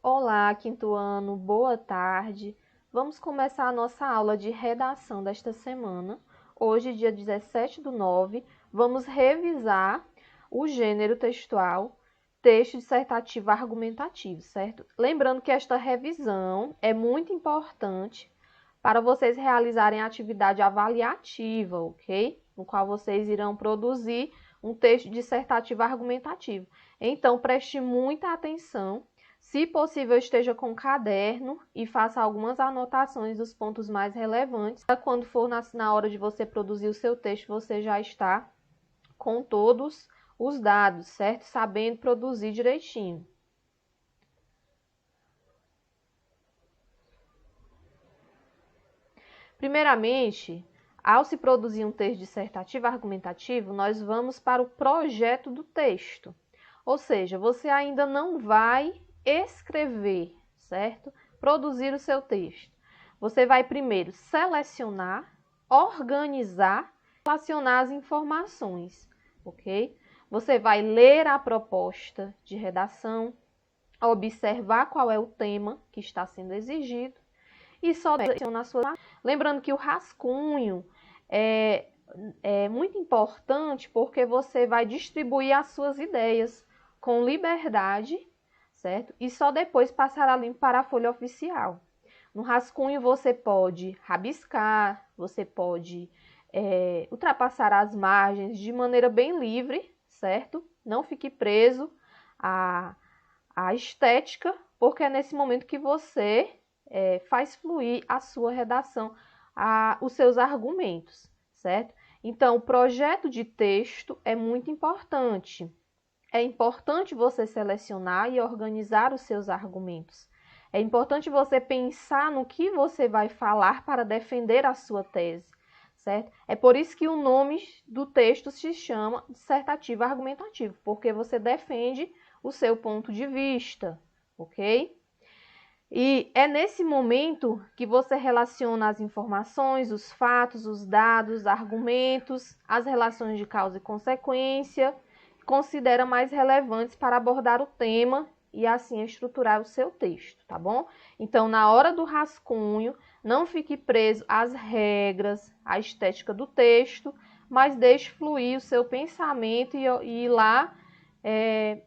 Olá, quinto ano, boa tarde. Vamos começar a nossa aula de redação desta semana. Hoje, dia 17/9, vamos revisar o gênero textual, texto dissertativo argumentativo, certo? Lembrando que esta revisão é muito importante para vocês realizarem a atividade avaliativa, ok? No qual vocês irão produzir um texto dissertativo argumentativo. Então, preste muita atenção. Se possível, esteja com um caderno e faça algumas anotações dos pontos mais relevantes. Quando for na hora de você produzir o seu texto, você já está com todos os dados, certo? Sabendo produzir direitinho. Primeiramente, ao se produzir um texto dissertativo argumentativo, nós vamos para o projeto do texto. Ou seja, você ainda não vai escrever, certo? Produzir o seu texto. Você vai primeiro selecionar, organizar, relacionar as informações, ok? Você vai ler a proposta de redação, observar qual é o tema que está sendo exigido e só seleciona a sua. Lembrando que o rascunho é muito importante porque você vai distribuir as suas ideias com liberdade, certo? E só depois passar a limpo para a folha oficial. No rascunho você pode rabiscar, você pode ultrapassar as margens de maneira bem livre, certo? Não fique preso à estética, porque é nesse momento que você faz fluir a sua redação, os seus argumentos, certo? Então, o projeto de texto é muito importante. É importante você selecionar e organizar os seus argumentos. É importante você pensar no que você vai falar para defender a sua tese, certo? É por isso que o nome do texto se chama dissertativo argumentativo, porque você defende o seu ponto de vista, ok? E é nesse momento que você relaciona as informações, os fatos, os dados, argumentos, as relações de causa e consequência, considera mais relevantes para abordar o tema e assim estruturar o seu texto, tá bom? Então, na hora do rascunho, não fique preso às regras, à estética do texto, mas deixe fluir o seu pensamento e lá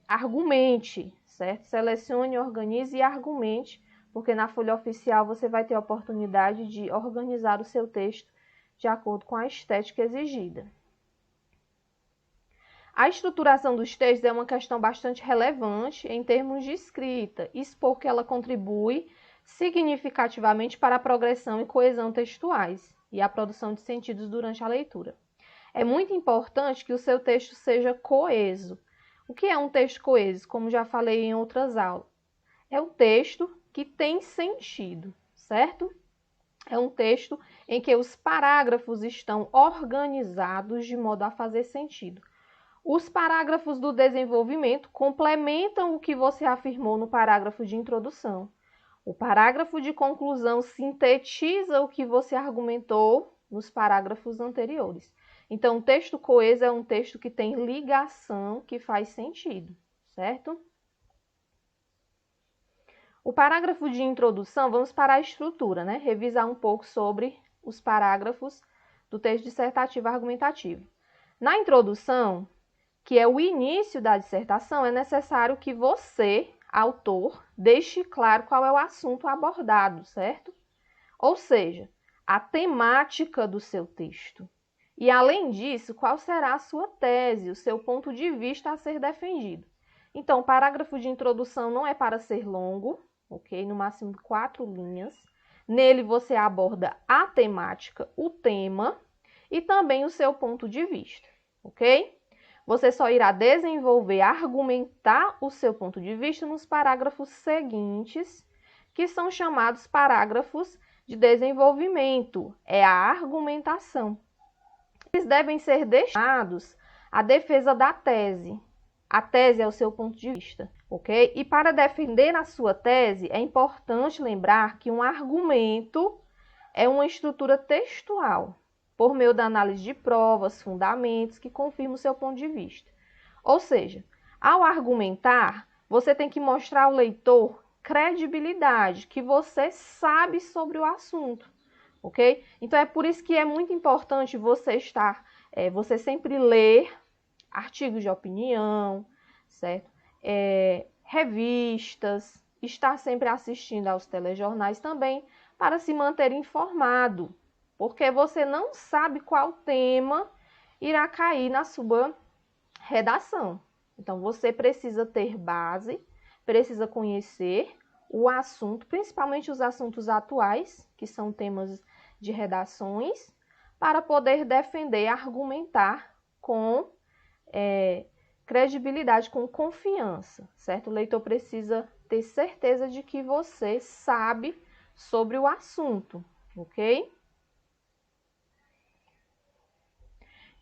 argumente, certo? Selecione, organize e argumente, porque na folha oficial você vai ter a oportunidade de organizar o seu texto de acordo com a estética exigida. A estruturação dos textos é uma questão bastante relevante em termos de escrita, isso porque ela contribui significativamente para a progressão e coesão textuais e a produção de sentidos durante a leitura. É muito importante que o seu texto seja coeso. O que é um texto coeso? Como já falei em outras aulas, é um texto que tem sentido, certo? É um texto em que os parágrafos estão organizados de modo a fazer sentido. Os parágrafos do desenvolvimento complementam o que você afirmou no parágrafo de introdução. O parágrafo de conclusão sintetiza o que você argumentou nos parágrafos anteriores. Então, o texto coeso é um texto que tem ligação, que faz sentido, certo? O parágrafo de introdução, vamos para a estrutura, né? Revisar um pouco sobre os parágrafos do texto dissertativo argumentativo. Na introdução, que é o início da dissertação, é necessário que você, autor, deixe claro qual é o assunto abordado, certo? Ou seja, a temática do seu texto. E, além disso, qual será a sua tese, o seu ponto de vista a ser defendido. Então, o parágrafo de introdução não é para ser longo, ok? No máximo 4 linhas. Nele você aborda a temática, o tema e também o seu ponto de vista, ok? Você só irá desenvolver, argumentar o seu ponto de vista nos parágrafos seguintes, que são chamados parágrafos de desenvolvimento, é a argumentação. Eles devem ser destinados à defesa da tese. A tese é o seu ponto de vista, ok? E para defender a sua tese, é importante lembrar que um argumento é uma estrutura textual, por meio da análise de provas, fundamentos, que confirma o seu ponto de vista. Ou seja, ao argumentar, você tem que mostrar ao leitor credibilidade, que você sabe sobre o assunto, ok? Então, é por isso que é muito importante você sempre ler artigos de opinião, certo? Revistas, estar sempre assistindo aos telejornais também, para se manter informado, porque você não sabe qual tema irá cair na sua redação. Então, você precisa ter base, precisa conhecer o assunto, principalmente os assuntos atuais, que são temas de redações, para poder defender, argumentar com credibilidade, com confiança, certo? O leitor precisa ter certeza de que você sabe sobre o assunto, ok?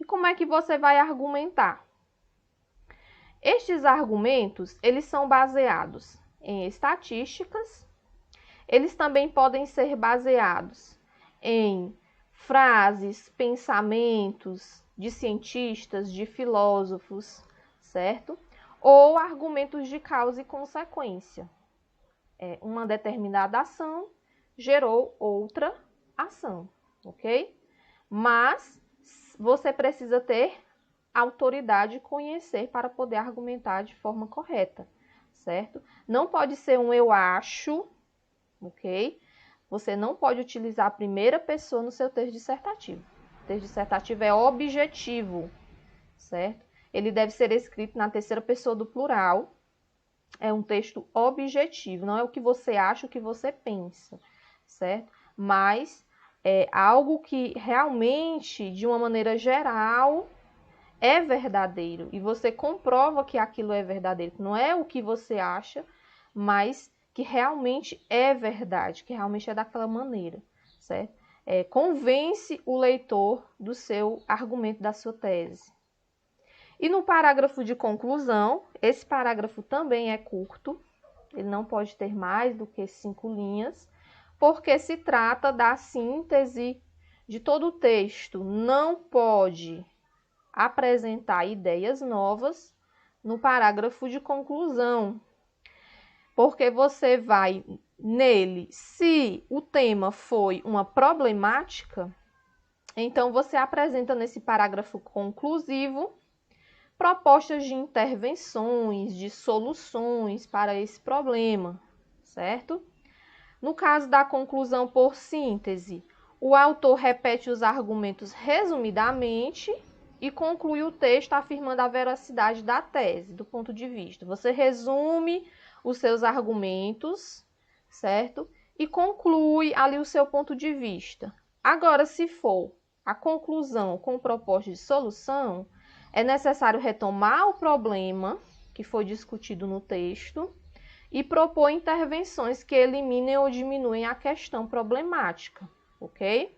E como é que você vai argumentar? Estes argumentos, eles são baseados em estatísticas, eles também podem ser baseados em frases, pensamentos de cientistas, de filósofos, certo? Ou argumentos de causa e consequência. Uma determinada ação gerou outra ação, ok? Mas você precisa ter autoridade e conhecer para poder argumentar de forma correta, certo? Não pode ser um eu acho, ok? Você não pode utilizar a primeira pessoa no seu texto dissertativo. O texto dissertativo é objetivo, certo? Ele deve ser escrito na terceira pessoa do plural. É um texto objetivo, não é o que você acha, o que você pensa, certo? Mas é algo que realmente, de uma maneira geral, é verdadeiro. E você comprova que aquilo é verdadeiro. Não é o que você acha, mas que realmente é verdade, que realmente é daquela maneira, certo? Convence o leitor do seu argumento, da sua tese. E no parágrafo de conclusão, esse parágrafo também é curto, ele não pode ter mais do que 5 linhas, porque se trata da síntese de todo o texto. Não pode apresentar ideias novas no parágrafo de conclusão, porque você vai nele, se o tema foi uma problemática, então você apresenta nesse parágrafo conclusivo propostas de intervenções, de soluções para esse problema, certo? No caso da conclusão por síntese, o autor repete os argumentos resumidamente e conclui o texto afirmando a veracidade da tese, do ponto de vista. Você resume os seus argumentos, certo? E conclui ali o seu ponto de vista. Agora, se for a conclusão com proposta de solução, é necessário retomar o problema que foi discutido no texto e propor intervenções que eliminem ou diminuem a questão problemática, ok?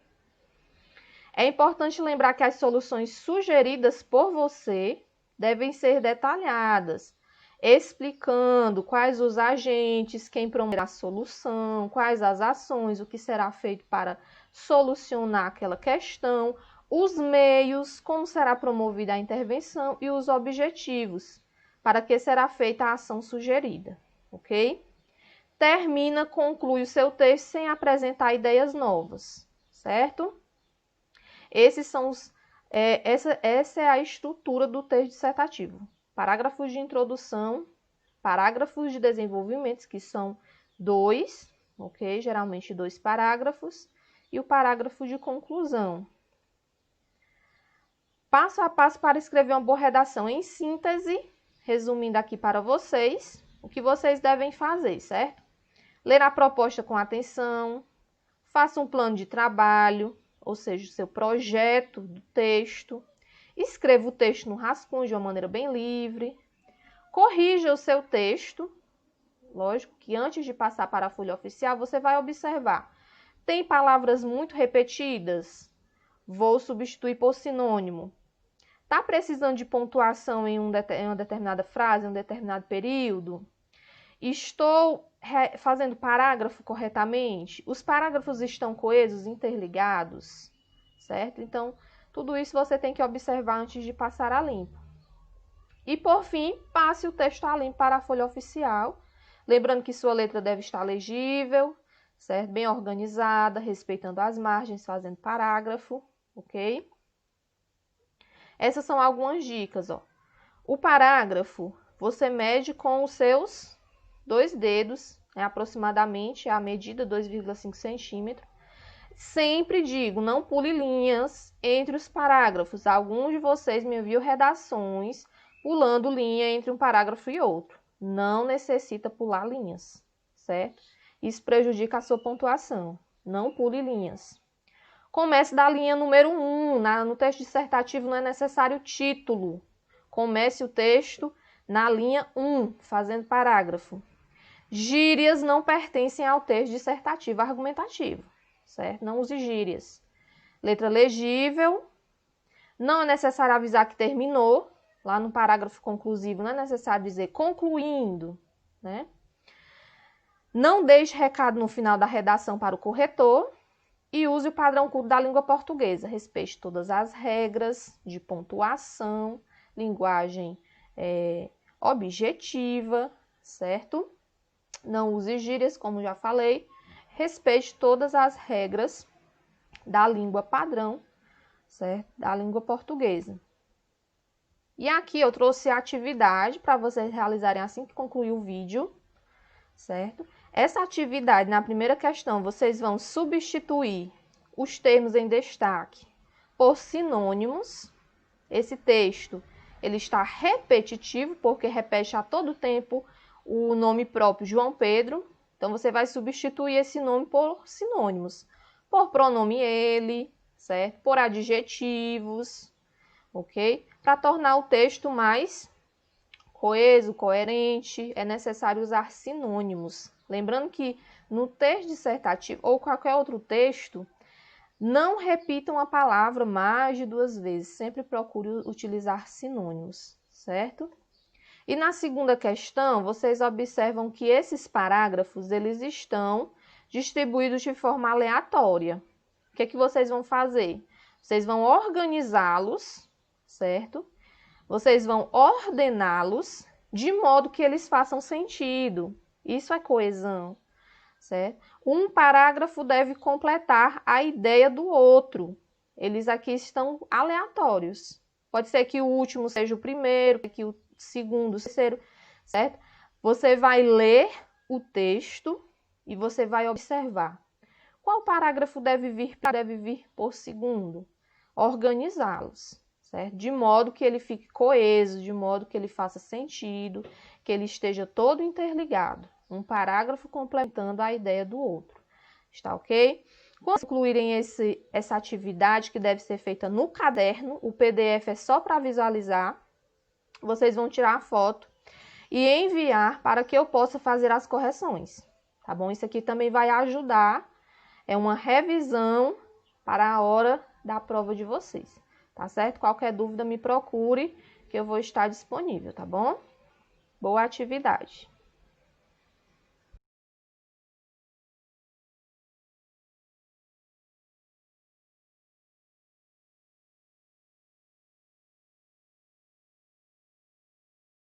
É importante lembrar que as soluções sugeridas por você devem ser detalhadas, explicando quais os agentes, quem promoverá a solução, quais as ações, o que será feito para solucionar aquela questão, os meios, como será promovida a intervenção e os objetivos, para que será feita a ação sugerida, ok? Conclui o seu texto sem apresentar ideias novas, certo? Essa é a estrutura do texto dissertativo. Parágrafos de introdução, parágrafos de desenvolvimento, que são 2, ok? Geralmente 2 parágrafos, e o parágrafo de conclusão. Passo a passo para escrever uma boa redação. Em síntese, resumindo aqui para vocês, o que vocês devem fazer, certo? Ler a proposta com atenção, faça um plano de trabalho, ou seja, o seu projeto do texto, escreva o texto no rascunho de uma maneira bem livre, corrija o seu texto, lógico que antes de passar para a folha oficial, você vai observar, tem palavras muito repetidas? Vou substituir por sinônimo. Está precisando de pontuação em uma determinada frase, em um determinado período? Estou fazendo parágrafo corretamente? Os parágrafos estão coesos, interligados? Certo? Então, tudo isso você tem que observar antes de passar a limpo. E, por fim, passe o texto a limpo para a folha oficial, Lembrando que sua letra deve estar legível, certo? Bem organizada, respeitando as margens, fazendo parágrafo, ok? Essas são algumas dicas, ó. O parágrafo, você mede com os seus 2 dedos, aproximadamente a medida 2,5 centímetros. Sempre digo, não pule linhas entre os parágrafos. Alguns de vocês me enviam redações pulando linha entre um parágrafo e outro. Não necessita pular linhas, certo? Isso prejudica a sua pontuação. Não pule linhas. Comece da linha número 1. No texto dissertativo não é necessário título. Comece o texto na linha 1, fazendo parágrafo. Gírias não pertencem ao texto dissertativo argumentativo, certo? Não use gírias. Letra legível. Não é necessário avisar que terminou. Lá no parágrafo conclusivo não é necessário dizer concluindo, né? Não deixe recado no final da redação para o corretor e use o padrão culto da língua portuguesa. Respeite todas as regras de pontuação, linguagem objetiva, certo? Não use gírias, como já falei. Respeite todas as regras da língua padrão, certo? Da língua portuguesa. E aqui eu trouxe a atividade para vocês realizarem assim que concluir o vídeo, certo? Essa atividade, na primeira questão, vocês vão substituir os termos em destaque por sinônimos. Esse texto, ele está repetitivo, porque repete a todo tempo o nome próprio João Pedro. Então, você vai substituir esse nome por sinônimos, por pronome ele, certo? Por adjetivos, ok? Para tornar o texto mais coeso, coerente, é necessário usar sinônimos. Lembrando que no texto dissertativo ou qualquer outro texto, não repitam a palavra mais de 2 vezes. Sempre procure utilizar sinônimos, certo? E na segunda questão, vocês observam que esses parágrafos, eles estão distribuídos de forma aleatória. O que é que vocês vão fazer? Vocês vão organizá-los, certo? Vocês vão ordená-los de modo que eles façam sentido. Isso é coesão, certo? Um parágrafo deve completar a ideia do outro. Eles aqui estão aleatórios. Pode ser que o último seja o primeiro, que o segundo, o terceiro, certo? Você vai ler o texto e você vai observar. Qual parágrafo deve vir por segundo? Organizá-los, certo? De modo que ele fique coeso, de modo que ele faça sentido, que ele esteja todo interligado. Um parágrafo complementando a ideia do outro. Está ok? Quando concluírem essa atividade, que deve ser feita no caderno, o PDF é só para visualizar, vocês vão tirar a foto e enviar para que eu possa fazer as correções, tá bom? Isso aqui também vai ajudar, é uma revisão para a hora da prova de vocês, tá certo? Qualquer dúvida me procure que eu vou estar disponível, tá bom? Boa atividade!